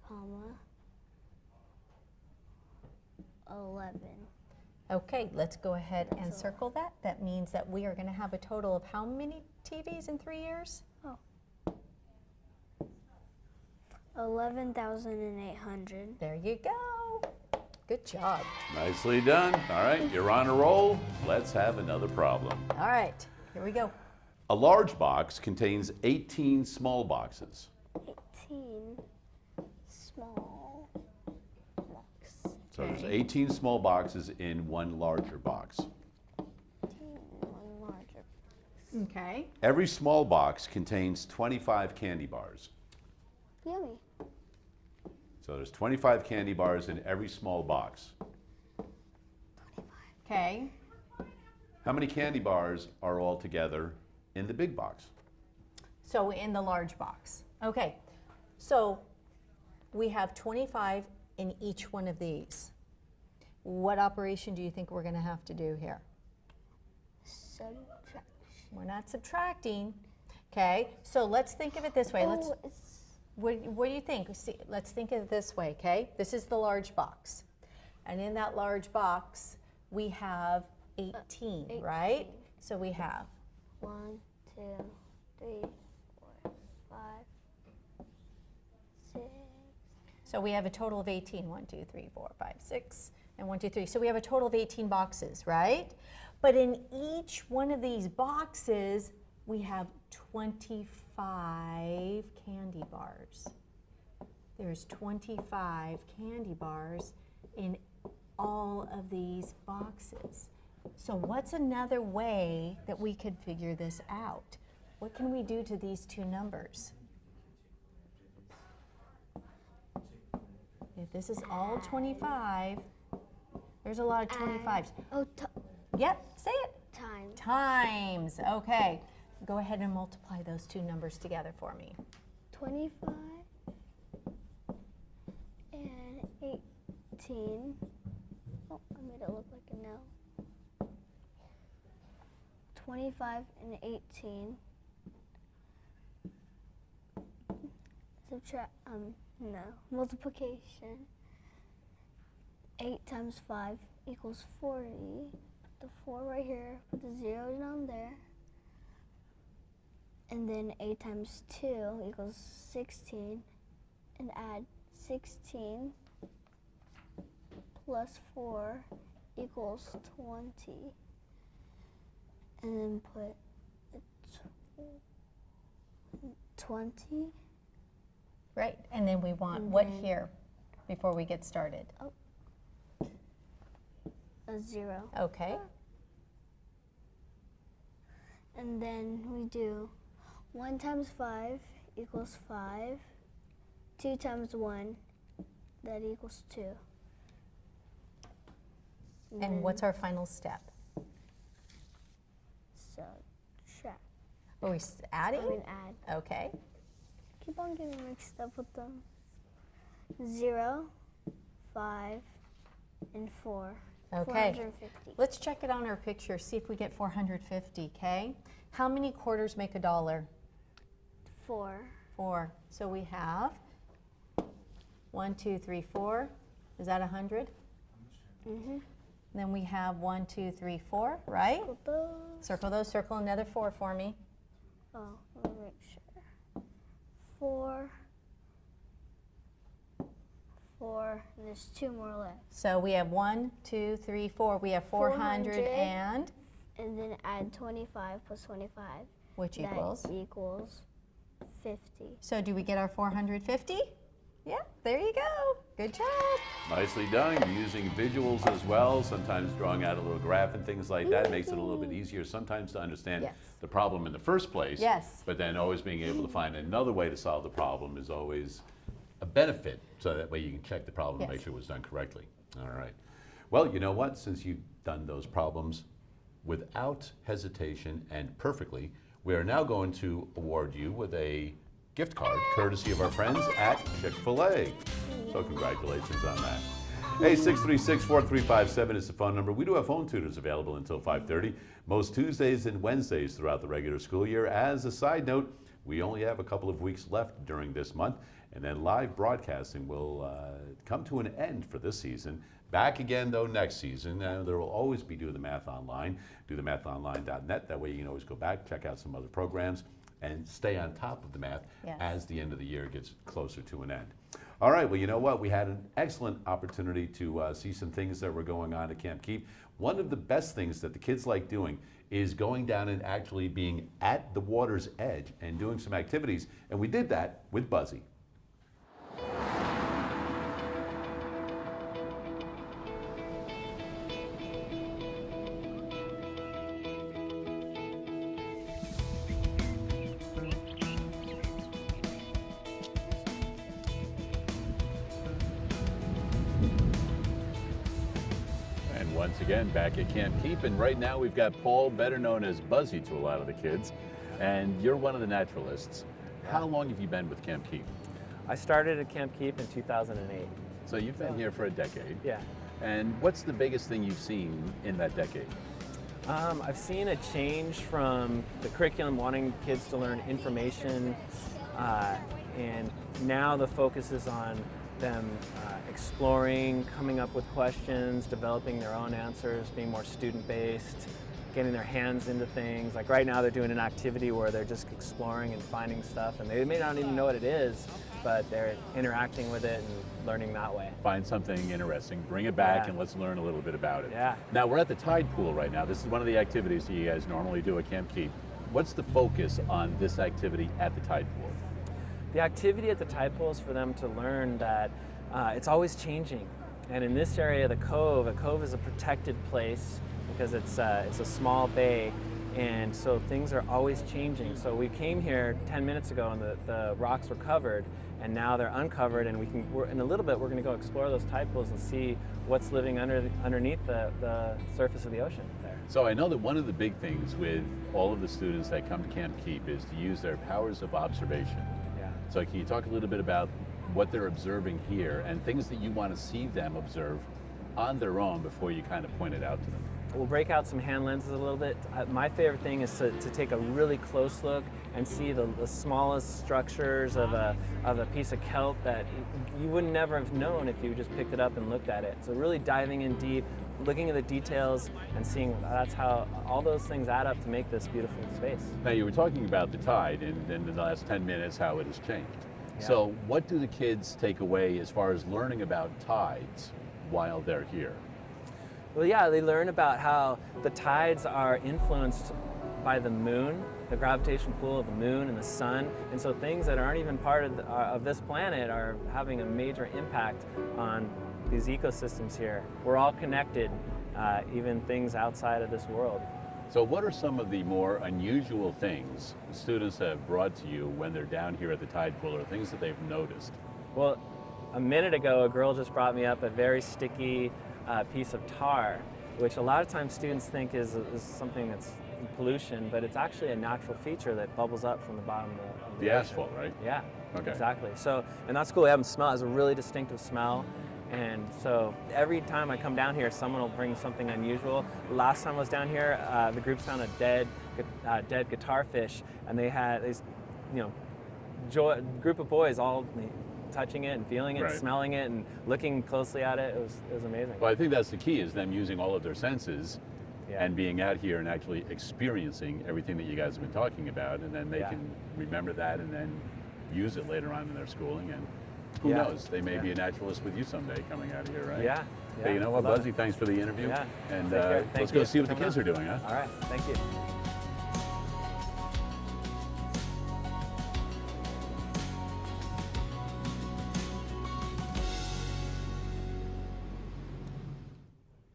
comma 11. Okay, let's go ahead and circle that. That means that we are going to have a total of how many TVs in 3 years? 11,800. There you go. Good job. Nicely done. All right, you're on a roll. Let's have another problem. All right, here we go. A large box contains 18 small boxes. 18 small box. So there's 18 small boxes in one larger box. 18 one larger. Okay. Every small box contains 25 candy bars. Yummy. So there's 25 candy bars in every small box. 25. Okay. How many candy bars are all together in the big box? So in the large box. Okay. So we have 25 in each one of these. What operation do you think we're going to have to do here? Subtraction. We're not subtracting. Okay, so let's think of it this way. What do you think? See, let's think of it this way, okay? This is the large box. And in that large box, we have 18, right? So we have 1, 2, 3, 4, 5, 6. So we have a total of 18. 1, 2, 3, 4, 5, 6, and 1, 2, 3. So we have a total of 18 boxes, right? But in each one of these boxes, we have 25 candy bars. There's 25 candy bars in all of these boxes. So what's another way that we could figure this out? What can we do to these two numbers? If this is all 25, there's a lot of 25s. Yep, say it. Times. Times, okay. Go ahead and multiply those two numbers together for me. 25 and 18. Oh, I made it look like a no. 25 and 18. Subtract, no. Multiplication. 8 times 5 equals 40. Put the 4 right here, put the 0 down there. And then 8 times 2 equals 16. And add 16 plus 4 equals 20. And then put 20. Right, and then we want what here before we get started? A 0. Okay. And then we do 1 times 5 equals 5. 2 times 1, that equals 2. And what's our final step? Subtract. Are we adding? I mean add. Okay. Keep on getting mixed up with them. 0, 5, and 4. Okay. 450. Let's check it on our picture, see if we get 450, okay? How many quarters make $1? 4. 4. So we have 1, 2, 3, 4. Is that 100? Mm-hmm. Then we have 1, 2, 3, 4, right? Circle those. Circle those. Circle another 4 for me. Oh, let me make sure. 4. 4. And there's 2 more left. So we have 1, 2, 3, 4. We have 400 and then add 25 plus 25. Which equals? That equals 50. So do we get our 450? Yeah, there you go. Good job. Nicely done. You're using visuals as well, sometimes drawing out a little graph and things like that makes it a little bit easier sometimes to understand the problem in the first place. Yes. But then always being able to find another way to solve the problem is always a benefit, so that way you can check the problem and make sure it was done correctly. All right. Well, you know what? Since you've done those problems without hesitation and perfectly, we are now going to award you with a gift card courtesy of our friends at Chick-fil-A. So congratulations on that. Hey, 636-4357 is the phone number. We do have phone tutors available until 5:30, most Tuesdays and Wednesdays throughout the regular school year. As a side note, we only have a couple of weeks left during this month, and then live broadcasting will come to an end for this season. Back again, though, next season. There will always be Do the Math Online, dothemathonline.net. That way you can always go back, check out some other programs, and stay on top of the math as the end of the year gets closer to an end. All right, well, you know what? We had an excellent opportunity to see some things that were going on at Camp Keep. One of the best things that the kids like doing is going down and actually being at the water's edge and doing some activities, and we did that with Buzzy. Once again, back at Camp Keep, and right now we've got Paul, better known as Buzzy to a lot of the kids, and you're one of the naturalists. How long have you been with Camp Keep? I started at Camp Keep in 2008. So you've been here for a decade. Yeah. And what's the biggest thing you've seen in that decade? I've seen a change from the curriculum wanting kids to learn information, and now the focus is on them exploring, coming up with questions, developing their own answers, being more student-based, getting their hands into things. Like right now they're doing an activity where they're just exploring and finding stuff, and they may not even know what it is, but they're interacting with it and learning that way. Find something interesting, bring it back, Yeah. and let's learn a little bit about it. Yeah. Now, we're at the tide pool right now. This is one of the activities that you guys normally do at Camp Keep. What's the focus on this activity at the tide pool? The activity at the tide pool is for them to learn that it's always changing. And in this area, a cove is a protected place because it's a small bay, and so things are always changing. So we came here 10 minutes ago and the rocks were covered, and now they're uncovered, and in a little bit we're going to go explore those tide pools and see what's living underneath the surface of the ocean there. So I know that one of the big things with all of the students that come to Camp Keep is to use their powers of observation. Yeah. So can you talk a little bit about what they're observing here and things that you want to see them observe on their own before you kind of point it out to them? We'll break out some hand lenses a little bit. My favorite thing is to take a really close look and see the smallest structures of a piece of kelp that you would never have known if you just picked it up and looked at it. So really diving in deep, looking at the details and seeing that's how all those things add up to make this beautiful space. Now, you were talking about the tide and in the last 10 minutes how it has changed. Yeah. So what do the kids take away as far as learning about tides while they're here? Well, yeah, they learn about how the tides are influenced by the moon, the gravitational pull of the moon and the sun, and so things that aren't even part of this planet are having a major impact on these ecosystems here. We're all connected, even things outside of this world. So what are some of the more unusual things students have brought to you when they're down here at the tide pool, or things that they've noticed? Well, a minute ago, a girl just brought me up a very sticky piece of tar, which a lot of times students think is something that's pollution, but it's actually a natural feature that bubbles up from the bottom of the ocean. Asphalt, right? Yeah, Okay. exactly. So, and that's cool. We have them smell. It's a really distinctive smell. And so every time I come down here, someone will bring something unusual. Last time I was down here, the group found a dead guitar fish, and they had this, group of boys all touching it and feeling it, Right. smelling it, and looking closely at it. It was amazing. Well, I think that's the key, is them using all of their senses Yeah. and being out here and actually experiencing everything that you guys have been talking about, and then they Yeah. can remember that and then use it later on in their schooling. And who Yeah. knows, they may be a naturalist with you someday coming out of here, right? Yeah. Hey, you know what, love Buzzy, it. thanks for the interview. Yeah. And Take care. Thank let's go you see what for the kids are coming doing, huh? All right. Thank you.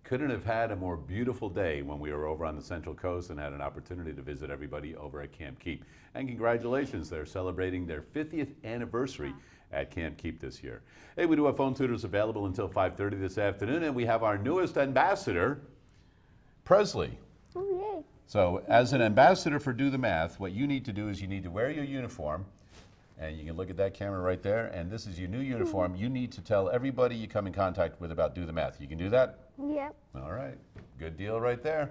Couldn't have had a more beautiful day when we were over on the Central Coast and had an opportunity to visit everybody over at Camp Keep. And congratulations, they're celebrating their 50th anniversary at Camp Keep this year. Hey, we do have phone tutors available until 5:30 this afternoon, and we have our newest ambassador, Presley. Oh, yay. So as an ambassador for Do the Math, what you need to do is you need to wear your uniform, and you can look at that camera right there, and this is your new uniform. You need to tell everybody you come in contact with about Do the Math. You can do that? Yep. All right, good deal right there.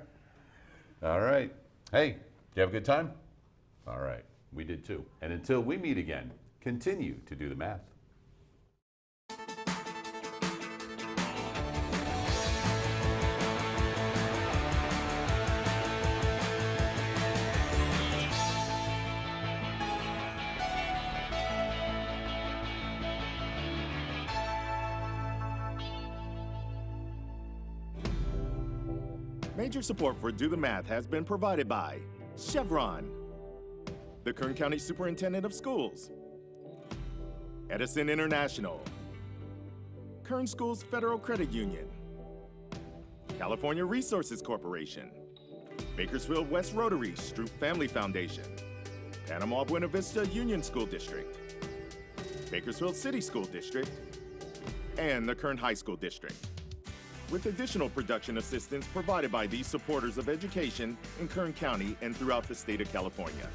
All right, hey, did you have a good time? All right, we did too. And until we meet again, continue to do the math. Major support for Do the Math has been provided by Chevron, the Kern County Superintendent of Schools, Edison International, Kern Schools Federal Credit Union, California Resources Corporation, Bakersfield West Rotary Stroop Family Foundation, Panama Buena Vista Union School District, Bakersfield City School District, and the Kern High School District, with additional production assistance provided by these supporters of education in Kern County and throughout the state of California.